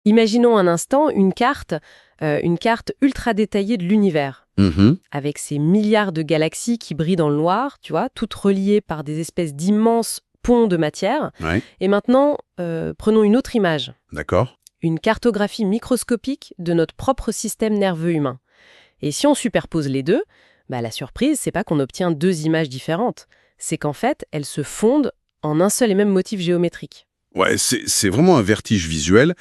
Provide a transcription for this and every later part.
Imaginons un instant une carte ultra détaillée de l'univers, Mhm. avec ces milliards de galaxies qui brillent dans le noir, tu vois, toutes reliées par des espèces d'immenses ponts de matière. Ouais, Et maintenant, prenons une autre image, d'accord. une cartographie microscopique de notre propre système nerveux humain. Et si on superpose les deux, la surprise, c'est pas qu'on obtient deux images différentes, c'est qu'en fait, elles se fondent en un seul et même motif géométrique. Ouais, c'est vraiment un vertige visuel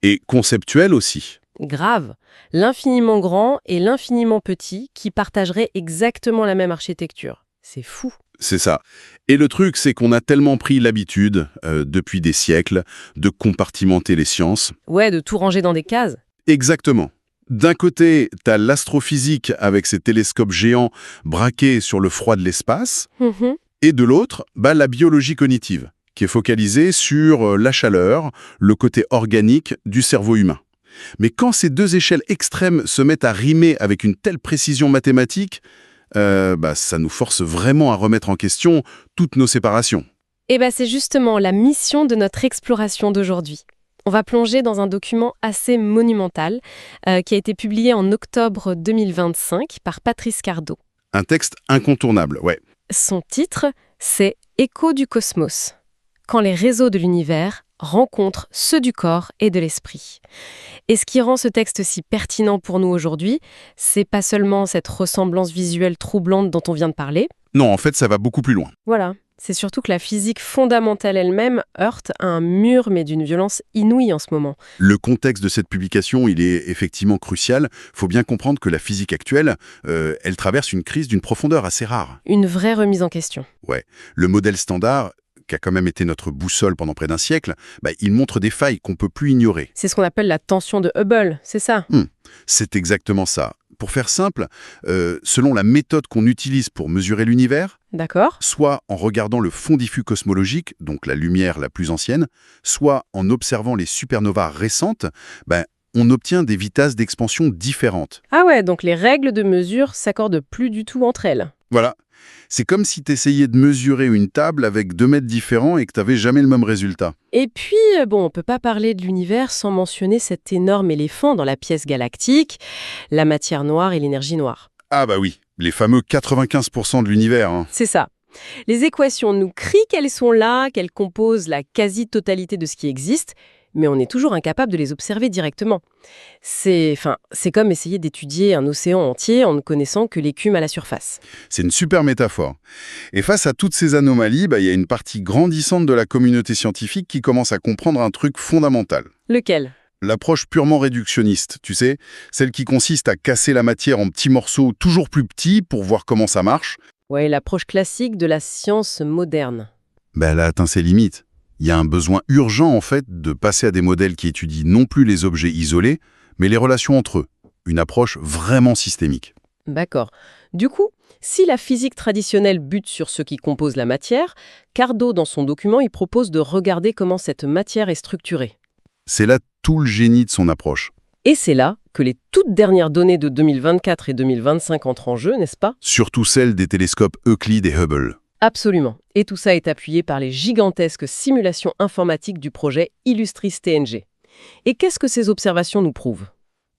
et conceptuel aussi. Grave, l'infiniment grand et l'infiniment petit qui partageraient exactement la même architecture. C'est fou. C'est ça. Et le truc, c'est qu'on a tellement pris l'habitude, depuis des siècles, de compartimenter les sciences. Ouais, de tout ranger dans des cases. Exactement. D'un côté, t'as l'astrophysique avec ses télescopes géants braqués sur le froid de l'espace, Mhm. et de l'autre, la biologie cognitive, qui est focalisée sur la chaleur, le côté organique du cerveau humain. Mais quand ces deux échelles extrêmes se mettent à rimer avec une telle précision mathématique, ça nous force vraiment à remettre en question toutes nos séparations. Et c'est justement la mission de notre exploration d'aujourd'hui. On va plonger dans un document assez monumental qui a été publié en octobre 2025 par Patrice Cardot. Un texte incontournable, ouais. Son titre, c'est Écho du cosmos. Quand les réseaux de l'univers rencontrent ceux du corps et de l'esprit. Et ce qui rend ce texte si pertinent pour nous aujourd'hui, c'est pas seulement cette ressemblance visuelle troublante dont on vient de parler. Non, en fait, ça va beaucoup plus loin. Voilà. C'est surtout que la physique fondamentale elle-même heurte à un mur, mais d'une violence inouïe en ce moment. Le contexte de cette publication, il est effectivement crucial. Faut bien comprendre que la physique actuelle, elle traverse une crise d'une profondeur assez rare. Une vraie remise en question. Ouais. Le modèle standard, qui a quand même été notre boussole pendant près d'un siècle, il montre des failles qu'on peut plus ignorer. C'est ce qu'on appelle la tension de Hubble, c'est ça? C'est exactement ça. Pour faire simple, selon la méthode qu'on utilise pour mesurer l'univers, D'accord. soit en regardant le fond diffus cosmologique, donc la lumière la plus ancienne, soit en observant les supernovas récentes, on obtient des vitesses d'expansion différentes. Ah ouais, donc les règles de mesure s'accordent plus du tout entre elles. Voilà. C'est comme si tu essayais de mesurer une table avec 2 mètres différents et que tu n'avais jamais le même résultat. Et puis, on peut pas parler de l'univers sans mentionner cet énorme éléphant dans la pièce galactique, la matière noire et l'énergie noire. Ah oui, les fameux 95% de l'univers. Hein. C'est ça. Les équations nous crient qu'elles sont là, qu'elles composent la quasi-totalité de ce qui existe, mais on est toujours incapable de les observer directement. C'est comme essayer d'étudier un océan entier en ne connaissant que l'écume à la surface. C'est une super métaphore. Et face à toutes ces anomalies, il y a une partie grandissante de la communauté scientifique qui commence à comprendre un truc fondamental. Lequel ? L'approche purement réductionniste, tu sais, celle qui consiste à casser la matière en petits morceaux toujours plus petits pour voir comment ça marche. Ouais, l'approche classique de la science moderne. Elle a atteint ses limites. Il y a un besoin urgent, en fait, de passer à des modèles qui étudient non plus les objets isolés, mais les relations entre eux. Une approche vraiment systémique. D'accord. Du coup, si la physique traditionnelle bute sur ce qui compose la matière, Cardot, dans son document, il propose de regarder comment cette matière est structurée. C'est là tout le génie de son approche. Et c'est là que les toutes dernières données de 2024 et 2025 entrent en jeu, n'est-ce pas ? Surtout celles des télescopes Euclide et Hubble. Absolument. Et tout ça est appuyé par les gigantesques simulations informatiques du projet Illustris TNG. Et qu'est-ce que ces observations nous prouvent ?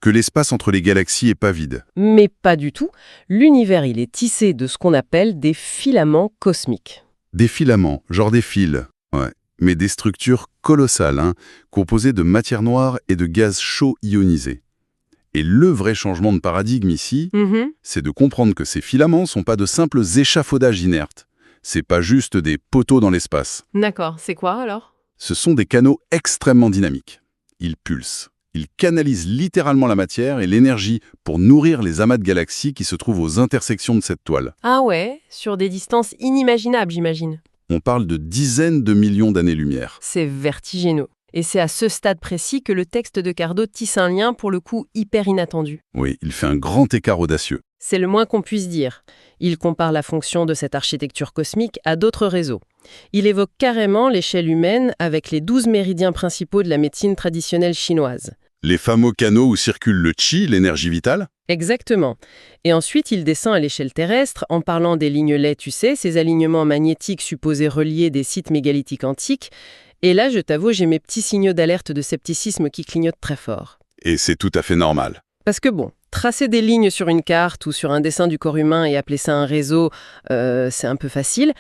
Que l'espace entre les galaxies est pas vide. Mais pas du tout. L'univers, il est tissé de ce qu'on appelle des filaments cosmiques. Des filaments, genre des fils. Ouais. Mais des structures colossales, composées de matière noire et de gaz chaud ionisés. Et le vrai changement de paradigme ici, c'est de comprendre que ces filaments sont pas de simples échafaudages inertes. C'est pas juste des poteaux dans l'espace. D'accord, c'est quoi alors ? Ce sont des canaux extrêmement dynamiques. Ils pulsent. Ils canalisent littéralement la matière et l'énergie pour nourrir les amas de galaxies qui se trouvent aux intersections de cette toile. Ah ouais, sur des distances inimaginables, j'imagine. On parle de dizaines de millions d'années-lumière. C'est vertigineux. Et c'est à ce stade précis que le texte de Cardot tisse un lien, pour le coup, hyper inattendu. Oui, il fait un grand écart audacieux. C'est le moins qu'on puisse dire. Il compare la fonction de cette architecture cosmique à d'autres réseaux. Il évoque carrément l'échelle humaine avec les 12 méridiens principaux de la médecine traditionnelle chinoise. Les fameux canaux où circule le qi, l'énergie vitale ? Exactement. Et ensuite, il descend à l'échelle terrestre en parlant des lignes laies, tu sais, ces alignements magnétiques supposés relier des sites mégalithiques antiques. Et là, je t'avoue, j'ai mes petits signaux d'alerte de scepticisme qui clignotent très fort. Et c'est tout à fait normal. Parce que bon, tracer des lignes sur une carte ou sur un dessin du corps humain et appeler ça un réseau, c'est un peu facile.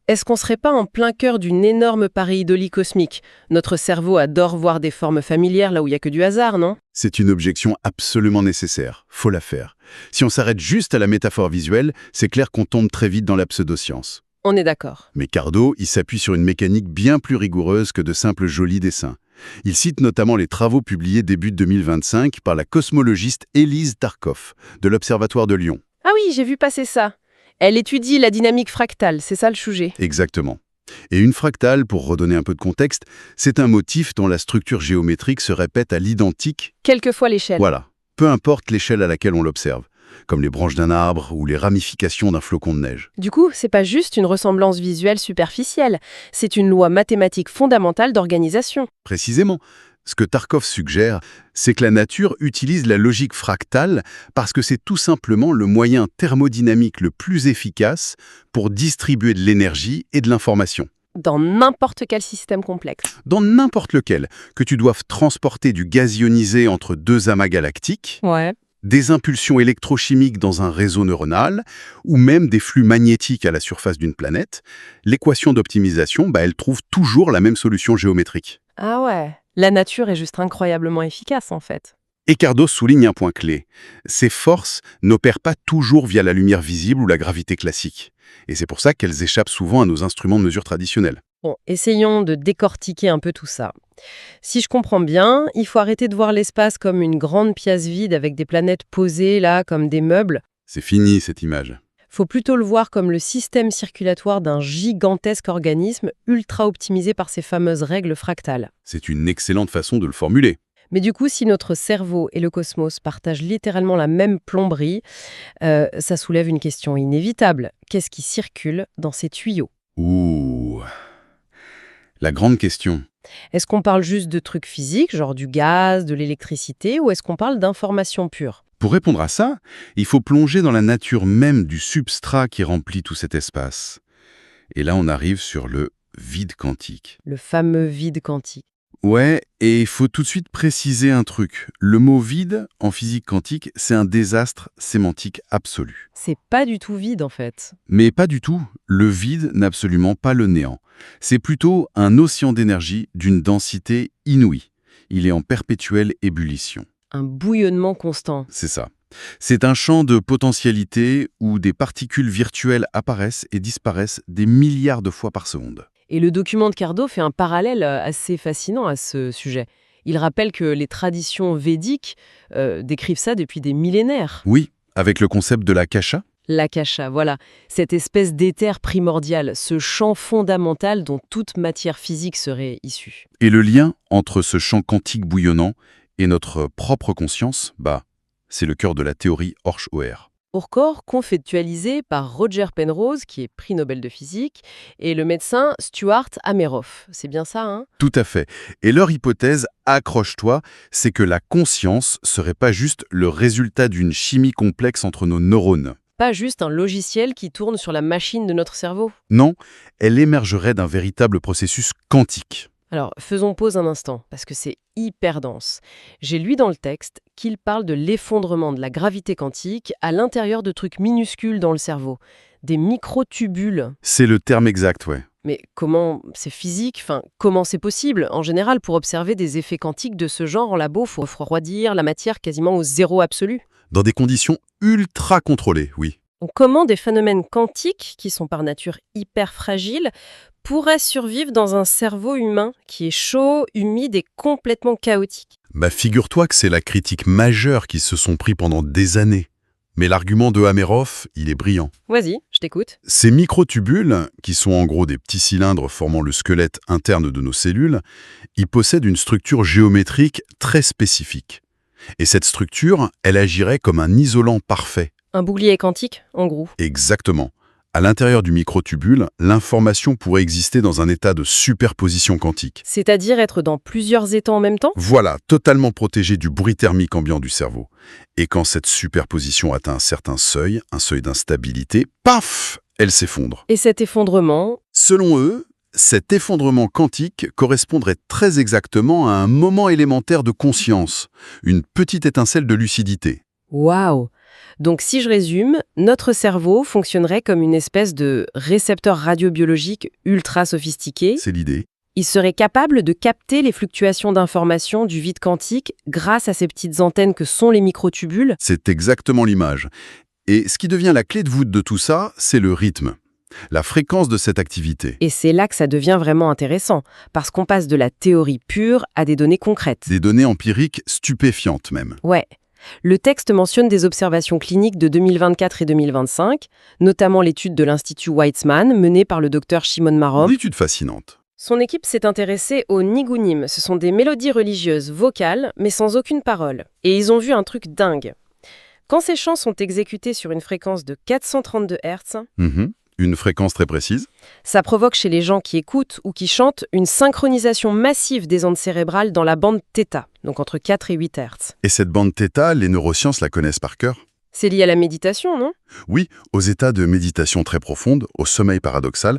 Est-ce qu'on serait pas en plein cœur d'une énorme pareidolie cosmique? Notre cerveau adore voir des formes familières là où il n'y a que du hasard, non? C'est une objection absolument nécessaire. Faut la faire. Si on s'arrête juste à la métaphore visuelle, c'est clair qu'on tombe très vite dans la pseudoscience. On est d'accord. Mais Cardo, il s'appuie sur une mécanique bien plus rigoureuse que de simples jolis dessins. Il cite notamment les travaux publiés début 2025 par la cosmologiste Élise Tarkov, de l'Observatoire de Lyon. Ah oui, j'ai vu passer ça. Elle étudie la dynamique fractale, c'est ça le sujet. Exactement. Et une fractale, pour redonner un peu de contexte, c'est un motif dont la structure géométrique se répète à l'identique. Quelquefois l'échelle. Voilà, peu importe l'échelle à laquelle on l'observe, comme les branches d'un arbre ou les ramifications d'un flocon de neige. Du coup, c'est pas juste une ressemblance visuelle superficielle, c'est une loi mathématique fondamentale d'organisation. Précisément, ce que Tarkov suggère, c'est que la nature utilise la logique fractale parce que c'est tout simplement le moyen thermodynamique le plus efficace pour distribuer de l'énergie et de l'information. Dans n'importe quel système complexe. Dans n'importe lequel, que tu doives transporter du gaz ionisé entre deux amas galactiques, Ouais. des impulsions électrochimiques dans un réseau neuronal, ou même des flux magnétiques à la surface d'une planète, l'équation d'optimisation, elle trouve toujours la même solution géométrique. Ah ouais. La nature est juste incroyablement efficace en fait. Et Cardo souligne un point clé. Ces forces n'opèrent pas toujours via la lumière visible ou la gravité classique. Et c'est pour ça qu'elles échappent souvent à nos instruments de mesure traditionnels. Bon, essayons de décortiquer un peu tout ça. Si je comprends bien, il faut arrêter de voir l'espace comme une grande pièce vide avec des planètes posées là comme des meubles. C'est fini cette image. Faut plutôt le voir comme le système circulatoire d'un gigantesque organisme ultra optimisé par ces fameuses règles fractales. C'est une excellente façon de le formuler. Mais du coup, si notre cerveau et le cosmos partagent littéralement la même plomberie, ça soulève une question inévitable. Qu'est-ce qui circule dans ces tuyaux? Ouh, la grande question. Est-ce qu'on parle juste de trucs physiques, genre du gaz, de l'électricité, ou est-ce qu'on parle d'informations pures? Pour répondre à ça, il faut plonger dans la nature même du substrat qui remplit tout cet espace. Et là, on arrive sur le vide quantique. Le fameux vide quantique. Ouais, et il faut tout de suite préciser un truc. Le mot vide, en physique quantique, c'est un désastre sémantique absolu. C'est pas du tout vide en fait. Mais pas du tout. Le vide n'a absolument pas le néant. C'est plutôt un océan d'énergie d'une densité inouïe. Il est en perpétuelle ébullition. Un bouillonnement constant. C'est ça. C'est un champ de potentialité où des particules virtuelles apparaissent et disparaissent des milliards de fois par seconde. Et le document de Cardo fait un parallèle assez fascinant à ce sujet. Il rappelle que les traditions védiques décrivent ça depuis des millénaires. Oui, avec le concept de l'akasha. L'akasha, voilà, cette espèce d'éther primordial, ce champ fondamental dont toute matière physique serait issue. Et le lien entre ce champ quantique bouillonnant et notre propre conscience, c'est le cœur de la théorie Horch-Oer. Oerkor, conceptualisé par Roger Penrose, qui est prix Nobel de physique, et le médecin Stuart Hameroff. C'est bien ça, hein? Tout à fait. Et leur hypothèse, accroche-toi, c'est que la conscience serait pas juste le résultat d'une chimie complexe entre nos neurones. Pas juste un logiciel qui tourne sur la machine de notre cerveau. Non, elle émergerait d'un véritable processus quantique. Alors, faisons pause un instant, parce que c'est hyper dense. J'ai lu dans le texte qu'il parle de l'effondrement de la gravité quantique à l'intérieur de trucs minuscules dans le cerveau, des microtubules. C'est le terme exact, ouais. Mais comment c'est physique? Enfin, comment c'est possible? En général, pour observer des effets quantiques de ce genre en labo, il faut refroidir la matière quasiment au zéro absolu. Dans des conditions ultra contrôlées, oui. Donc, comment des phénomènes quantiques, qui sont par nature hyper fragiles, pourraient survivre dans un cerveau humain qui est chaud, humide et complètement chaotique? Figure-toi que c'est la critique majeure qui se sont pris pendant des années. Mais l'argument de Hameroff, il est brillant. Vas-y, je t'écoute. Ces microtubules, qui sont en gros des petits cylindres formant le squelette interne de nos cellules, ils possèdent une structure géométrique très spécifique. Et cette structure, elle agirait comme un isolant parfait. Un bouclier quantique, en gros. Exactement. À l'intérieur du microtubule, l'information pourrait exister dans un état de superposition quantique. C'est-à-dire être dans plusieurs états en même temps? Voilà, totalement protégé du bruit thermique ambiant du cerveau. Et quand cette superposition atteint un certain seuil, un seuil d'instabilité, paf, elle s'effondre. Et cet effondrement? Selon eux, cet effondrement quantique correspondrait très exactement à un moment élémentaire de conscience, une petite étincelle de lucidité. Waouh! Donc si je résume, notre cerveau fonctionnerait comme une espèce de récepteur radiobiologique ultra sophistiqué. C'est l'idée. Il serait capable de capter les fluctuations d'informations du vide quantique grâce à ces petites antennes que sont les microtubules. C'est exactement l'image. Et ce qui devient la clé de voûte de tout ça, c'est le rythme, la fréquence de cette activité. Et c'est là que ça devient vraiment intéressant, parce qu'on passe de la théorie pure à des données concrètes. Des données empiriques stupéfiantes même. Ouais. Le texte mentionne des observations cliniques de 2024 et 2025, notamment l'étude de l'Institut Weizmann menée par le docteur Shimon Marom. Une étude fascinante. Son équipe s'est intéressée aux nigunim. Ce sont des mélodies religieuses vocales, mais sans aucune parole. Et ils ont vu un truc dingue. Quand ces chants sont exécutés sur une fréquence de 432 Hz, Une fréquence très précise. ça provoque chez les gens qui écoutent ou qui chantent une synchronisation massive des ondes cérébrales dans la bande θ, donc entre 4 et 8 Hz. Et cette bande θ, les neurosciences la connaissent par cœur. C'est lié à la méditation, non? Oui, aux états de méditation très profonde, au sommeil paradoxal,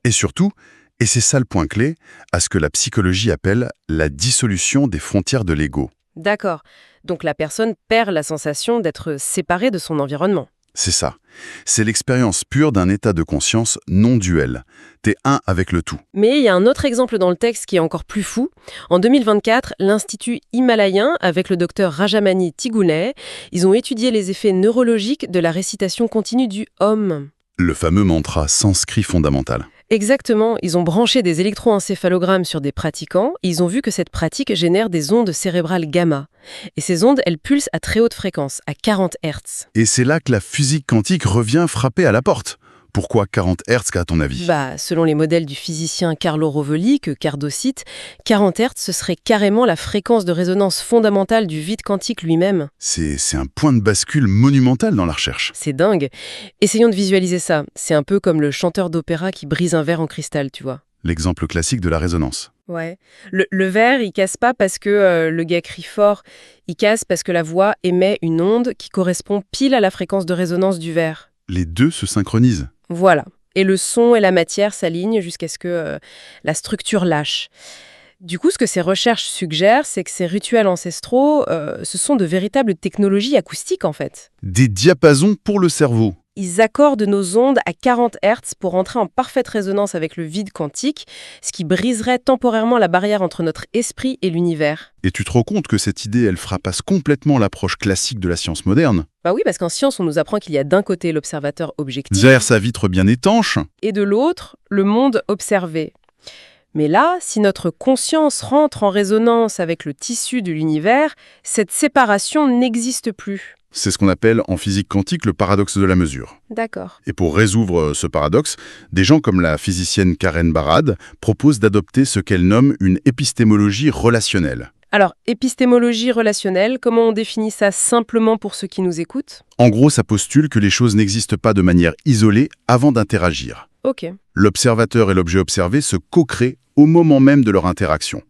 et surtout, et c'est ça le point clé, à ce que la psychologie appelle la dissolution des frontières de l'ego. D'accord. Donc la personne perd la sensation d'être séparée de son environnement. C'est ça. C'est l'expérience pure d'un état de conscience non duel. T'es un avec le tout. Mais il y a un autre exemple dans le texte qui est encore plus fou. En 2024, l'Institut himalayen, avec le docteur Rajamani Tigoulay, ils ont étudié les effets neurologiques de la récitation continue du Om. Le fameux mantra sanskrit fondamental. Exactement, ils ont branché des électroencéphalogrammes sur des pratiquants et ils ont vu que cette pratique génère des ondes cérébrales gamma. Et ces ondes, elles pulsent à très haute fréquence, à 40 Hz. Et c'est là que la physique quantique revient frapper à la porte. Pourquoi 40 Hz à ton avis? Selon les modèles du physicien Carlo Rovelli, que Cardo cite, 40 Hz, ce serait carrément la fréquence de résonance fondamentale du vide quantique lui-même. C'est un point de bascule monumental dans la recherche. C'est dingue. Essayons de visualiser ça. C'est un peu comme le chanteur d'opéra qui brise un verre en cristal, tu vois. L'exemple classique de la résonance. Ouais. Le verre, il casse pas parce que le gars crie fort. Il casse parce que la voix émet une onde qui correspond pile à la fréquence de résonance du verre. Les deux se synchronisent. Voilà. Et le son et la matière s'alignent jusqu'à ce que la structure lâche. Du coup, ce que ces recherches suggèrent, c'est que ces rituels ancestraux, ce sont de véritables technologies acoustiques, en fait. Des diapasons pour le cerveau. Ils accordent nos ondes à 40 Hz pour entrer en parfaite résonance avec le vide quantique, ce qui briserait temporairement la barrière entre notre esprit et l'univers. Et tu te rends compte que cette idée, elle fracasse complètement l'approche classique de la science moderne. Bah oui, parce qu'en science, on nous apprend qu'il y a d'un côté l'observateur objectif, Derrière sa vitre bien étanche. et de l'autre, le monde observé. Mais là, si notre conscience rentre en résonance avec le tissu de l'univers, cette séparation n'existe plus. C'est ce qu'on appelle en physique quantique le paradoxe de la mesure. D'accord. Et pour résoudre ce paradoxe, des gens comme la physicienne Karen Barad proposent d'adopter ce qu'elle nomme une épistémologie relationnelle. Alors, épistémologie relationnelle, comment on définit ça simplement pour ceux qui nous écoutent? En gros, ça postule que les choses n'existent pas de manière isolée avant d'interagir. Ok. L'observateur et l'objet observé se co-créent au moment même de leur interaction,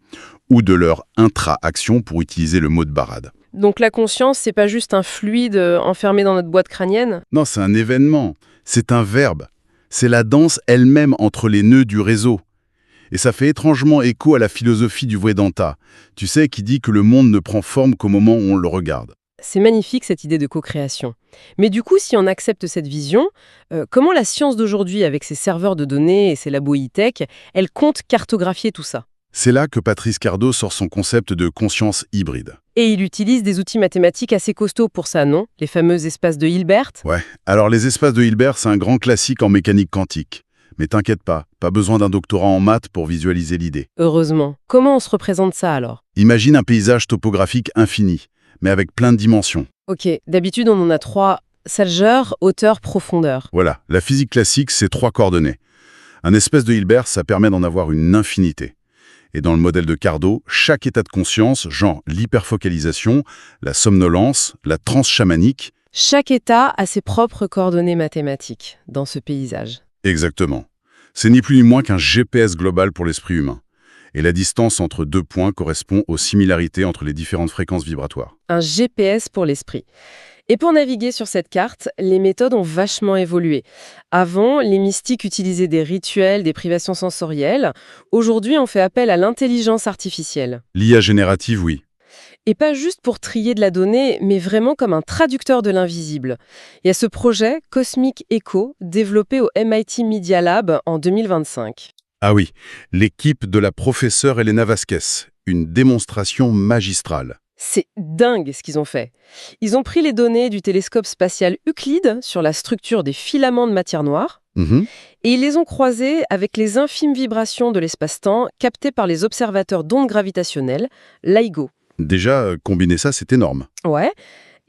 ou de leur intra-action pour utiliser le mot de Barad. Donc la conscience, c'est pas juste un fluide enfermé dans notre boîte crânienne? Non, c'est un événement, c'est un verbe. C'est la danse elle-même entre les nœuds du réseau. Et ça fait étrangement écho à la philosophie du Vedanta, tu sais, qui dit que le monde ne prend forme qu'au moment où on le regarde. C'est magnifique cette idée de co-création. Mais du coup, si on accepte cette vision, comment la science d'aujourd'hui, avec ses serveurs de données et ses labos e-tech, elle compte cartographier tout ça? C'est là que Patrice Cardo sort son concept de conscience hybride. Et il utilise des outils mathématiques assez costauds pour ça, non? Les fameux espaces de Hilbert? Ouais, alors les espaces de Hilbert, c'est un grand classique en mécanique quantique. Mais t'inquiète pas besoin d'un doctorat en maths pour visualiser l'idée. Heureusement. Comment on se représente ça alors? Imagine un paysage topographique infini, mais avec plein de dimensions. Ok, d'habitude on en a 3, largeur, hauteur, profondeur. Voilà, la physique classique, c'est 3 coordonnées. Un espace de Hilbert, ça permet d'en avoir une infinité. Et dans le modèle de Cardo, chaque état de conscience, genre l'hyperfocalisation, la somnolence, la transe chamanique... Chaque état a ses propres coordonnées mathématiques dans ce paysage. Exactement. C'est ni plus ni moins qu'un GPS global pour l'esprit humain. Et la distance entre 2 points correspond aux similarités entre les différentes fréquences vibratoires. Un GPS pour l'esprit. Et pour naviguer sur cette carte, les méthodes ont vachement évolué. Avant, les mystiques utilisaient des rituels, des privations sensorielles. Aujourd'hui, on fait appel à l'intelligence artificielle. L'IA générative, oui. Et pas juste pour trier de la donnée, mais vraiment comme un traducteur de l'invisible. Il y a ce projet Cosmic Echo, développé au MIT Media Lab en 2025. Ah oui, l'équipe de la professeure Elena Vasquez. Une démonstration magistrale. C'est dingue ce qu'ils ont fait. Ils ont pris les données du télescope spatial Euclide sur la structure des filaments de matière noire et ils les ont croisées avec les infimes vibrations de l'espace-temps captées par les observateurs d'ondes gravitationnelles, LIGO. Déjà, combiner ça, c'est énorme. Ouais.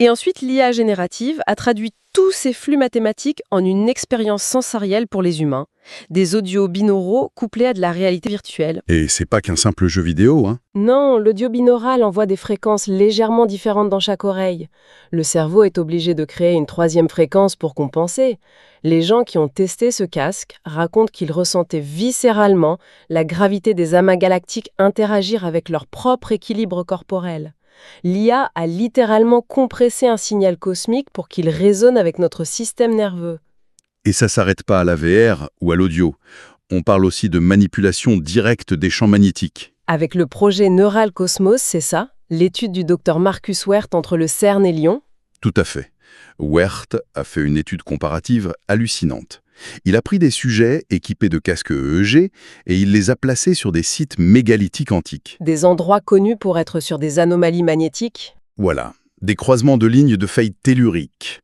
Et ensuite, l'IA générative a traduit tous ces flux mathématiques en une expérience sensorielle pour les humains. Des audios binauraux couplés à de la réalité virtuelle. Et c'est pas qu'un simple jeu vidéo, hein. Non, l'audio binaural envoie des fréquences légèrement différentes dans chaque oreille. Le cerveau est obligé de créer une troisième fréquence pour compenser. Les gens qui ont testé ce casque racontent qu'ils ressentaient viscéralement la gravité des amas galactiques interagir avec leur propre équilibre corporel. L'IA a littéralement compressé un signal cosmique pour qu'il résonne avec notre système nerveux. Et ça s'arrête pas à la VR ou à l'audio. On parle aussi de manipulation directe des champs magnétiques. Avec le projet Neural Cosmos, c'est ça, l'étude du docteur Marcus Werth entre le CERN et Lyon. Tout à fait. Werth a fait une étude comparative hallucinante. Il a pris des sujets équipés de casques EEG et il les a placés sur des sites mégalithiques antiques. Des endroits connus pour être sur des anomalies magnétiques. Voilà, des croisements de lignes de failles telluriques.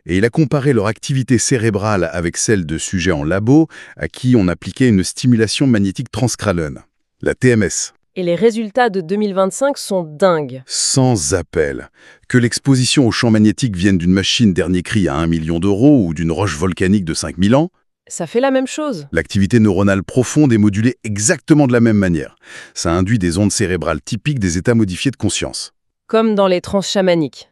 Et il a comparé leur activité cérébrale avec celle de sujets en labo à qui on appliquait une stimulation magnétique transcrânienne, la TMS. Et les résultats de 2025 sont dingues. Sans appel. Que l'exposition au champ magnétique vienne d'une machine dernier cri à 1 million d'euros ou d'une roche volcanique de 5000 ans, Ça fait la même chose. l'activité neuronale profonde est modulée exactement de la même manière. Ça induit des ondes cérébrales typiques des états modifiés de conscience. Comme dans les trans chamaniques.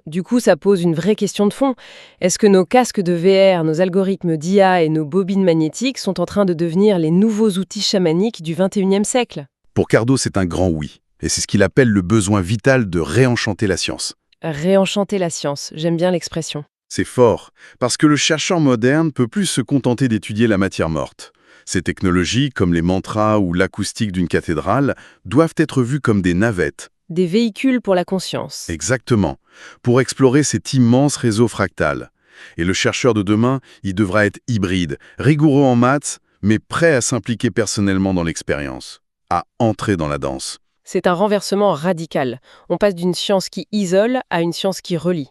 Du coup, ça pose une vraie question de fond. Est-ce que nos casques de VR, nos algorithmes d'IA et nos bobines magnétiques sont en train de devenir les nouveaux outils chamaniques du 21e siècle ? Pour Cardo, c'est un grand oui. Et c'est ce qu'il appelle le besoin vital de réenchanter la science. Réenchanter la science, j'aime bien l'expression. C'est fort, parce que le chercheur moderne peut plus se contenter d'étudier la matière morte. Ces technologies, comme les mantras ou l'acoustique d'une cathédrale, doivent être vues comme des navettes. Des véhicules pour la conscience. Exactement, pour explorer cet immense réseau fractal. Et le chercheur de demain, il devra être hybride, rigoureux en maths, mais prêt à s'impliquer personnellement dans l'expérience, à entrer dans la danse. C'est un renversement radical. On passe d'une science qui isole à une science qui relie.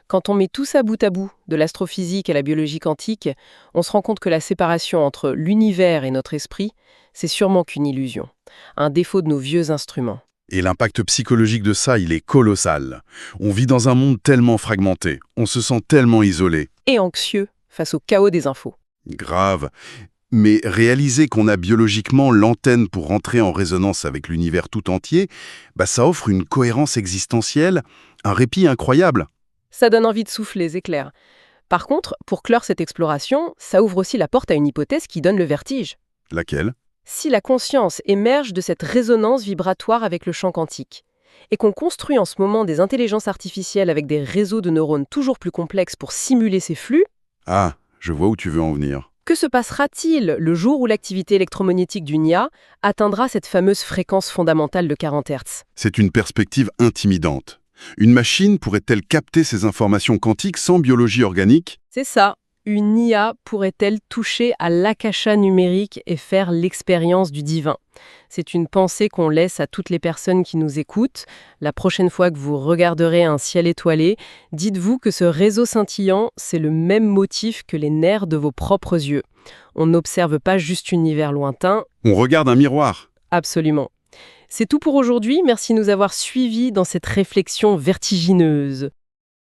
Quand on met tout ça bout à bout, de l'astrophysique à la biologie quantique, on se rend compte que la séparation entre l'univers et notre esprit, c'est sûrement qu'une illusion, un défaut de nos vieux instruments. Et l'impact psychologique de ça, il est colossal. On vit dans un monde tellement fragmenté, on se sent tellement isolé. Et anxieux face au chaos des infos. Grave. Mais réaliser qu'on a biologiquement l'antenne pour rentrer en résonance avec l'univers tout entier, ça offre une cohérence existentielle, un répit incroyable. Ça donne envie de souffler, c'est clair. Par contre, pour clore cette exploration, ça ouvre aussi la porte à une hypothèse qui donne le vertige. Laquelle ? Si la conscience émerge de cette résonance vibratoire avec le champ quantique, et qu'on construit en ce moment des intelligences artificielles avec des réseaux de neurones toujours plus complexes pour simuler ces flux, Ah, je vois où tu veux en venir. que se passera-t-il le jour où l'activité électromagnétique d'une IA atteindra cette fameuse fréquence fondamentale de 40 Hz ? C'est une perspective intimidante. Une machine pourrait-elle capter ces informations quantiques sans biologie organique ? C'est ça. Une IA pourrait-elle toucher à l'akasha numérique et faire l'expérience du divin ? C'est une pensée qu'on laisse à toutes les personnes qui nous écoutent. La prochaine fois que vous regarderez un ciel étoilé, dites-vous que ce réseau scintillant, c'est le même motif que les nerfs de vos propres yeux. On n'observe pas juste un univers lointain. On regarde un miroir. Absolument. C'est tout pour aujourd'hui. Merci de nous avoir suivis dans cette réflexion vertigineuse.